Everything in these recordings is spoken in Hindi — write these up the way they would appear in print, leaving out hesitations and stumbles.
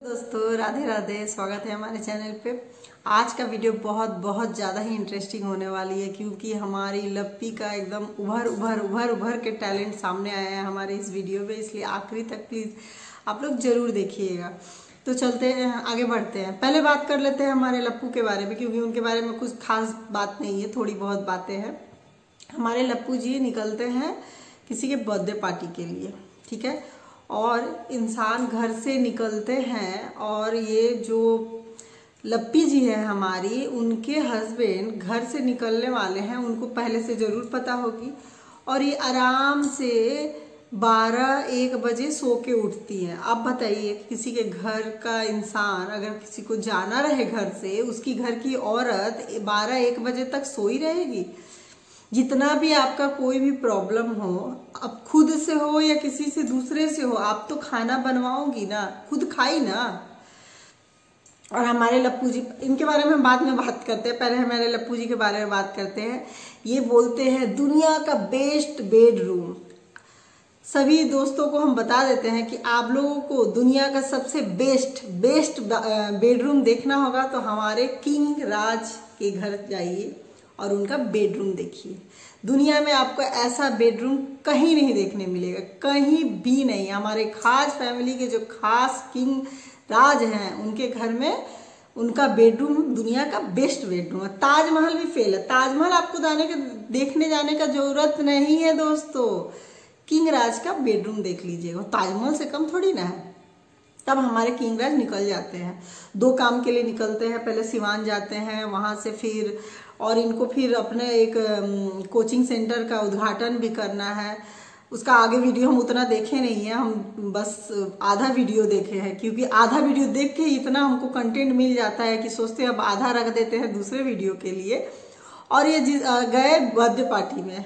दोस्तों राधे राधे, स्वागत है हमारे चैनल पे। आज का वीडियो बहुत ज़्यादा ही इंटरेस्टिंग होने वाली है क्योंकि हमारी लप्पी का एकदम उभर के टैलेंट सामने आया है हमारे इस वीडियो पे, इसलिए आखिरी तक प्लीज़ आप लोग ज़रूर देखिएगा। तो चलते हैं, आगे बढ़ते हैं। पहले बात कर लेते हैं हमारे लप्पू के बारे में क्योंकि उनके बारे में कुछ खास बात नहीं है, थोड़ी बहुत बातें हैं। हमारे लप्पू जी निकलते हैं किसी के बर्थडे पार्टी के लिए, ठीक है। और इंसान घर से निकलते हैं और ये जो लप्पी जी है हमारी, उनके हस्बैंड घर से निकलने वाले हैं, उनको पहले से ज़रूर पता होगी। और ये आराम से 12-1 बजे सो के उठती हैं। अब बताइए, किसी के घर का इंसान अगर किसी को जाना रहे घर से, उसकी घर की औरत 12-1 बजे तक सोई रहेगी? जितना भी आपका कोई भी प्रॉब्लम हो, अब खुद से हो या किसी से दूसरे से हो, आप तो खाना बनवाओगी ना, खुद खाई ना। और हमारे लप्पू जी, इनके बारे में बाद में बात करते हैं, पहले हमारे लप्पू जी के बारे में बात करते हैं। ये बोलते हैं दुनिया का बेस्ट बेडरूम। सभी दोस्तों को हम बता देते हैं कि आप लोगों को दुनिया का सबसे बेस्ट बेडरूम देखना होगा तो हमारे किंग राज के घर जाइए और उनका बेडरूम देखिए। दुनिया में आपको ऐसा बेडरूम कहीं नहीं देखने मिलेगा, कहीं भी नहीं। हमारे खास फैमिली के जो खास किंग राज हैं, उनके घर में उनका बेडरूम दुनिया का बेस्ट बेडरूम है। ताजमहल भी फेल है। ताजमहल आपको देखने जाने का जरूरत नहीं है दोस्तों, किंग राज का बेडरूम देख लीजिएगा, ताजमहल से कम थोड़ी ना है। तब हमारे किंग राज निकल जाते हैं, 2 काम के लिए निकलते हैं। पहले सिवान जाते हैं, वहां से फिर और इनको फिर अपने एक कोचिंग सेंटर का उद्घाटन भी करना है। उसका आगे वीडियो हम उतना देखे नहीं है, हम बस आधा वीडियो देखे हैं क्योंकि आधा वीडियो देख के इतना हमको कंटेंट मिल जाता है कि सोचते हैं अब आधा रख देते हैं दूसरे वीडियो के लिए। और ये गए बर्थडे पार्टी में,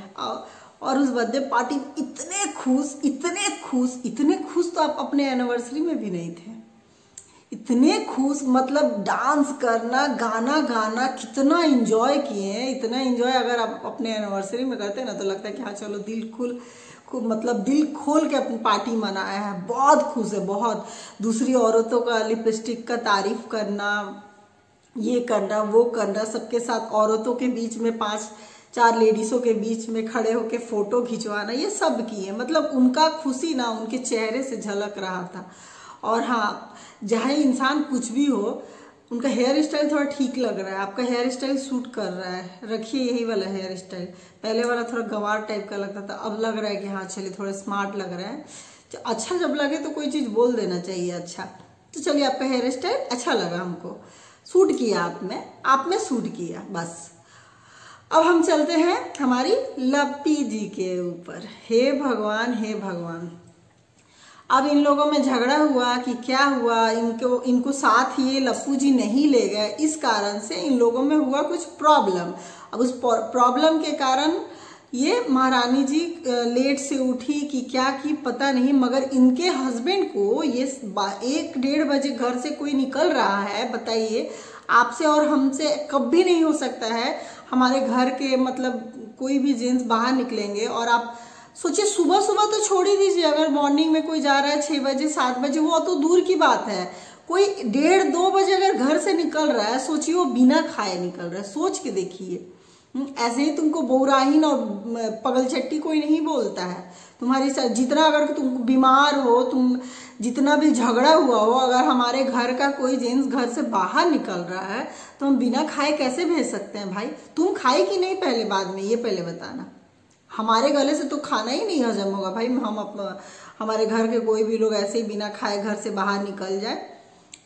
और उस बर्थडे पार्टी में इतने खुश तो आप अपने एनिवर्सरी में भी नहीं थे। इतने खुश, मतलब डांस करना, गाना गाना, कितना एंजॉय किए हैं। इतना एंजॉय अगर आप अपने एनिवर्सरी में करते हैं ना तो लगता है कि हाँ चलो दिल खोल के अपनी पार्टी मनाया है। बहुत खुश है, बहुत। दूसरी औरतों का लिपस्टिक का तारीफ करना, ये करना वो करना, सबके साथ औरतों के बीच में 5-4 लेडीजों के बीच में खड़े होके फोटो खिंचवाना, ये सब किए। मतलब उनका खुशी ना उनके चेहरे से झलक रहा था। और हाँ, चाहे इंसान कुछ भी हो, उनका हेयर स्टाइल थोड़ा ठीक लग रहा है। आपका हेयर स्टाइल सूट कर रहा है, रखिए यही वाला हेयर स्टाइल। पहले वाला थोड़ा गंवार टाइप का लगता था, अब लग रहा है कि हाँ चलिए थोड़ा स्मार्ट लग रहा है। अच्छा जब लगे तो कोई चीज़ बोल देना चाहिए अच्छा। तो चलिए आपका हेयर स्टाइल अच्छा लगा, हमको सूट किया, आप में सूट किया बस। अब हम चलते हैं हमारी लप्पी जी के ऊपर। हे भगवान, अब इन लोगों में झगड़ा हुआ कि क्या हुआ, इनको साथ ये लप्पू जी नहीं ले गए, इस कारण से इन लोगों में हुआ कुछ प्रॉब्लम। अब उस प्रॉब्लम के कारण ये महारानी जी लेट से उठी कि क्या की पता नहीं, मगर इनके हस्बैंड को ये 1-1:30 बजे घर से कोई निकल रहा है। बताइए, आपसे और हमसे कभी नहीं हो सकता है हमारे घर के, मतलब कोई भी जेंट्स बाहर निकलेंगे। और आप सोचिए, सुबह तो छोड़ ही दीजिए, अगर मॉर्निंग में कोई जा रहा है 6 बजे 7 बजे, वो तो दूर की बात है। कोई 1:30-2 बजे अगर घर से निकल रहा है, सोचिए वो बिना खाए निकल रहा है। सोच के देखिए। ऐसे ही तुमको बौराहीन और पगलछट्टी कोई नहीं बोलता है। तुम्हारी जितना अगर तुम बीमार हो, तुम जितना भी झगड़ा हुआ हो, अगर हमारे घर का कोई जेंट्स घर से बाहर निकल रहा है तो हम बिना खाए कैसे भेज सकते हैं भाई? तुम खाए कि नहीं पहले, बाद में ये पहले बताना। हमारे गले से तो खाना ही नहीं हजम होगा भाई। हमारे घर के कोई भी लोग ऐसे ही बिना खाए घर से बाहर निकल जाए।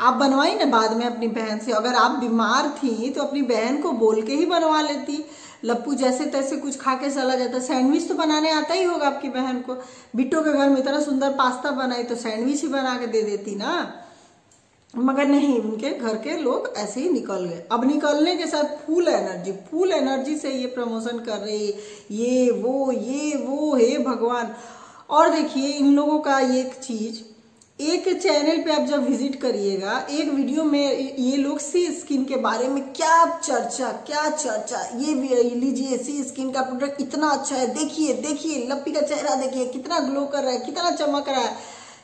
आप बनवाई ना बाद में अपनी बहन से। अगर आप बीमार थी तो अपनी बहन को बोल के ही बनवा लेती। लप्पू जैसे तैसे कुछ खा के चला जाता। सैंडविच तो बनाने आता ही होगा आपकी बहन को। बिट्टो के घर में इतना सुंदर पास्ता बनाई तो सैंडविच ही बना के दे देती ना। मगर नहीं, उनके घर के लोग ऐसे ही निकल गए। अब निकलने के साथ फुल एनर्जी से ये प्रमोशन कर रही, ये वो हे भगवान। और देखिए इन लोगों का एक चीज, एक चैनल पे आप जब विजिट करिएगा, एक वीडियो में ये लोग सी स्किन के बारे में क्या चर्चा, ये लीजिए सी स्किन का प्रोडक्ट इतना अच्छा है, देखिए लप्पी का चेहरा देखिए कितना ग्लो कर रहा है, कितना चमक रहा है,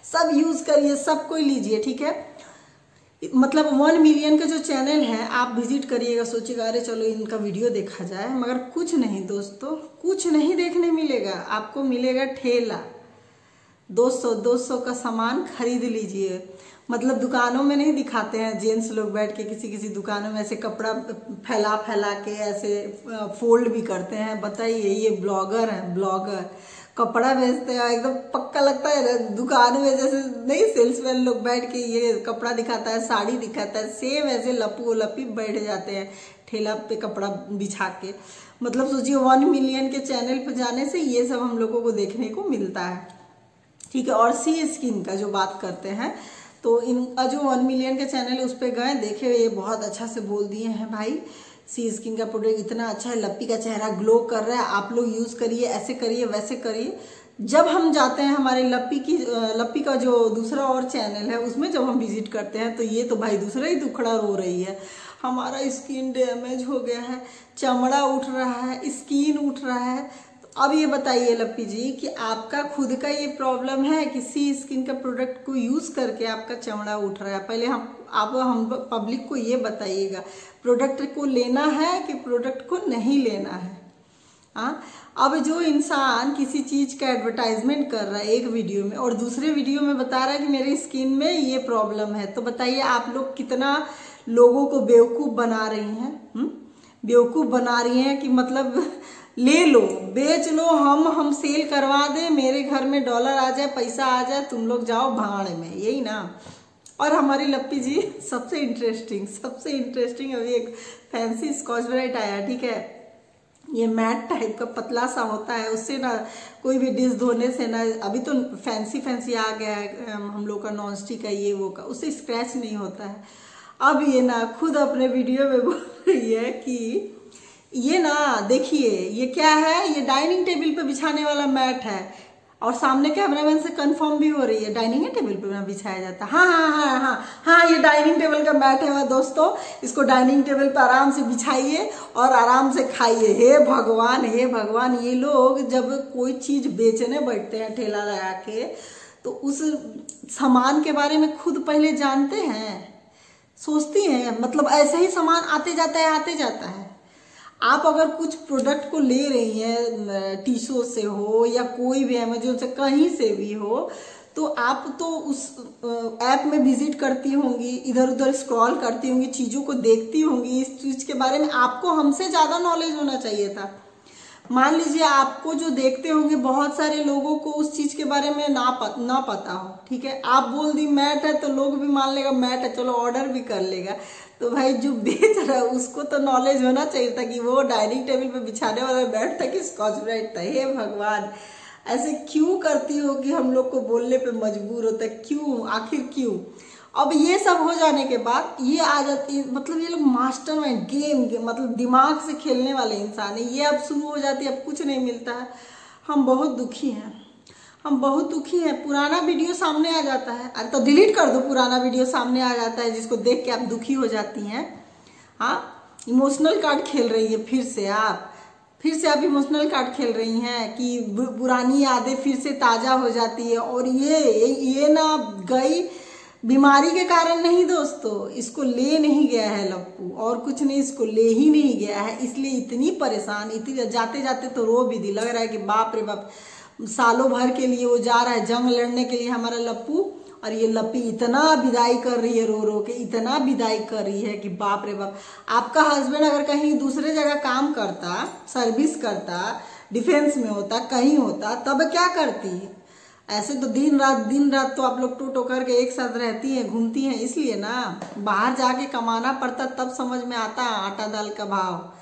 सब यूज करिए, सब कोई लीजिए, ठीक है। मतलब 1 मिलियन का जो चैनल है आप विजिट करिएगा, सोचिएगा अरे चलो इनका वीडियो देखा जाए, मगर कुछ नहीं दोस्तों, कुछ नहीं देखने मिलेगा आपको। मिलेगा ठेला, 200 का सामान खरीद लीजिए। मतलब दुकानों में नहीं दिखाते हैं जेंट्स लोग बैठ के, किसी किसी दुकानों में ऐसे कपड़ा फैला फैला के ऐसे फोल्ड भी करते हैं। बताइए, ये ब्लॉगर है, ब्लॉगर कपड़ा बेचते हैं, एकदम पक्का लगता है दुकान में जैसे नहीं सेल्समैन लोग बैठ के ये कपड़ा दिखाता है, साड़ी दिखाता है, सेम ऐसे लपू लपी बैठ जाते हैं ठेला पे कपड़ा बिछा के। मतलब सोचिए 1 मिलियन के चैनल पे जाने से ये सब हम लोगों को देखने को मिलता है, ठीक है। और सी स्किन का जो बात करते हैं, तो इनका जो 1 मिलियन के चैनल है उस पर गए, देखे, ये बहुत अच्छा से बोल दिए हैं भाई सी स्किन का प्रोडक्ट इतना अच्छा है, लप्पी का चेहरा ग्लो कर रहा है, आप लोग यूज करिए, ऐसे करिए वैसे करिए। जब हम जाते हैं हमारे लप्पी का जो दूसरा और चैनल है उसमें जब हम विजिट करते हैं, तो ये तो भाई दूसरा ही दुखड़ा रो रही है, हमारा स्किन डैमेज हो गया है, चमड़ा उठ रहा है, स्किन उठ रहा है। अब ये बताइए लप्पी जी कि आपका खुद का ये प्रॉब्लम है कि सी स्किन का प्रोडक्ट को यूज करके आपका चमड़ा उठ रहा है? पहले हम पब्लिक को ये बताइएगा, प्रोडक्ट को लेना है कि प्रोडक्ट को नहीं लेना है। हाँ, अब जो इंसान किसी चीज का एडवर्टाइजमेंट कर रहा है एक वीडियो में और दूसरे वीडियो में बता रहा है कि मेरी स्किन में ये प्रॉब्लम है, तो बताइए आप लोग कितना लोगों को बेवकूफ बना रही हैं। बेवकूफ बना रही हैं कि मतलब ले लो, बेच लो, हम सेल करवा दें, मेरे घर में डॉलर आ जाए, पैसा आ जाए, तुम लोग जाओ भाड़ में, यही ना। और हमारी लप्पी जी सबसे इंटरेस्टिंग अभी एक फैंसी स्कॉच ब्राइट आया, ठीक है। ये मैट टाइप का पतला सा होता है, उससे ना कोई भी डिश धोने से ना, अभी तो फैंसी आ गया है हम लोग का नॉन स्टिक का ये वो का, उससे स्क्रैच नहीं होता है। अब ये ना खुद अपने वीडियो में बोल रही है कि ये ना देखिए ये क्या है, ये डाइनिंग टेबल पे बिछाने वाला मैट है, और सामने कैमरामैन से कंफर्म भी हो रही है डाइनिंग टेबल पे ना बिछाया जाता। हाँ, ये डाइनिंग टेबल का मैट है दोस्तों, इसको डाइनिंग टेबल पे आराम से बिछाइए और आराम से खाइए। हे भगवान, ये लोग जब कोई चीज बेचने बैठते हैं ठेला लगा के, तो उस सामान के बारे में खुद पहले जानते हैं, सोचती हैं, मतलब ऐसे ही सामान आते जाता है। आप अगर कुछ प्रोडक्ट को ले रही हैं टीशो से हो या कोई भी अमेज़न से कहीं से भी हो, तो आप तो उस ऐप में विजिट करती होंगी, इधर उधर स्क्रॉल करती होंगी, चीज़ों को देखती होंगी, इस चीज़ के बारे में आपको हमसे ज़्यादा नॉलेज होना चाहिए था। मान लीजिए आपको जो देखते होंगे बहुत सारे लोगों को उस चीज़ के बारे में ना पता हो, ठीक है। आप बोल दी मैट है तो लोग भी मान लेगा मैट है, चलो ऑर्डर भी कर लेगा। तो भाई जो बेच रहा है उसको तो नॉलेज होना चाहिए था कि वो डाइनिंग टेबल पे बिछाने वाला बेड था कि स्कॉच ब्राइट था। हे भगवान, ऐसे क्यों करती हो कि हम लोग को बोलने पे मजबूर होता है? क्यों, आखिर क्यों? अब ये सब हो जाने के बाद ये आ जाती, मतलब ये लोग मास्टरमाइंड गेम मतलब दिमाग से खेलने वाले इंसान है। ये अब शुरू हो जाती है, अब कुछ नहीं मिलता है। हम बहुत दुखी हैं, पुराना वीडियो सामने आ जाता है, अरे तो डिलीट कर दो, पुराना वीडियो सामने आ जाता है जिसको देख के आप दुखी हो जाती हैं। हाँ, इमोशनल कार्ड खेल रही है फिर से आप इमोशनल कार्ड खेल रही हैं कि पुरानी यादें फिर से ताजा हो जाती है। और ये ना गई बीमारी के कारण नहीं दोस्तों, इसको ले नहीं गया है लप्पू, और कुछ नहीं, इसको ले ही नहीं गया है, इसलिए इतनी परेशान, इतनी जाते जाते तो रो भी दी, लग रहा है कि बाप रे बाप, सालों भर के लिए वो जा रहा है जंग लड़ने के लिए हमारा लप्पू, और ये लप्पी इतना विदाई कर रही है, रो रो के इतना विदाई कर रही है कि बाप रे बाप। आपका हस्बैंड अगर कहीं दूसरे जगह काम करता, सर्विस करता, डिफेंस में होता, कहीं होता, तब क्या करती है? ऐसे तो दिन रात तो आप लोग टूटो करके एक साथ रहती हैं, घूमती हैं, इसलिए ना बाहर जाके कमाना पड़ता, तब समझ में आता आटा दाल का भाव।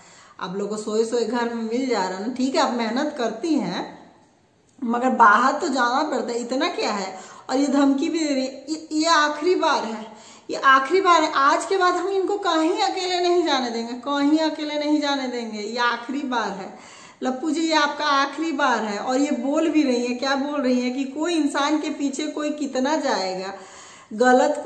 आप लोग को सोए घर में मिल जा रहा ना, ठीक है आप मेहनत करती हैं, मगर बाहर तो जाना पड़ता है, इतना क्या है? और ये धमकी भी दे रही है, ये आखिरी बार है, ये आखिरी बार है, आज के बाद हम इनको कहीं अकेले नहीं जाने देंगे, ये आखिरी बार है लप्पू जी, ये आपका आखिरी बार है। और ये बोल भी रही है, क्या बोल रही है कि कोई इंसान के पीछे कोई कितना जाएगा, गलती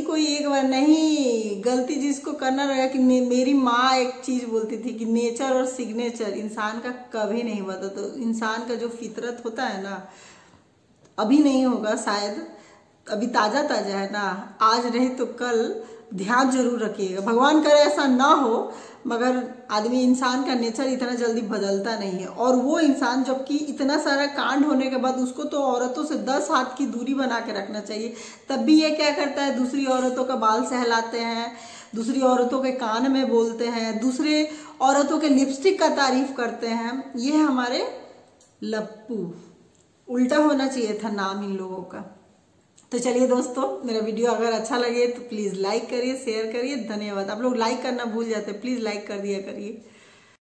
कोई एक बार नहीं, गलती जिसको करना रहेगा। कि मेरी माँ एक चीज बोलती थी कि नेचर और सिग्नेचर इंसान का कभी नहीं बदलता, तो इंसान का जो फितरत होता है ना, अभी नहीं होगा शायद, अभी ताजा ताजा है ना, आज नहीं तो कल ध्यान जरूर रखिएगा। भगवान करे ऐसा ना हो, मगर आदमी, इंसान का नेचर इतना जल्दी बदलता नहीं है। और वो इंसान जबकि इतना सारा कांड होने के बाद उसको तो औरतों से 10 हाथ की दूरी बना के रखना चाहिए, तब भी ये क्या करता है, दूसरी औरतों का बाल सहलाते हैं, दूसरी औरतों के कान में बोलते हैं, दूसरे औरतों के लिपस्टिक का तारीफ करते हैं। ये हमारे लप्पू। उल्टा होना चाहिए था नाम इन लोगों का। तो चलिए दोस्तों, मेरा वीडियो अगर अच्छा लगे तो प्लीज़ लाइक करिए, शेयर करिए। धन्यवाद। आप लोग लाइक करना भूल जाते, प्लीज़ लाइक कर दिया करिए।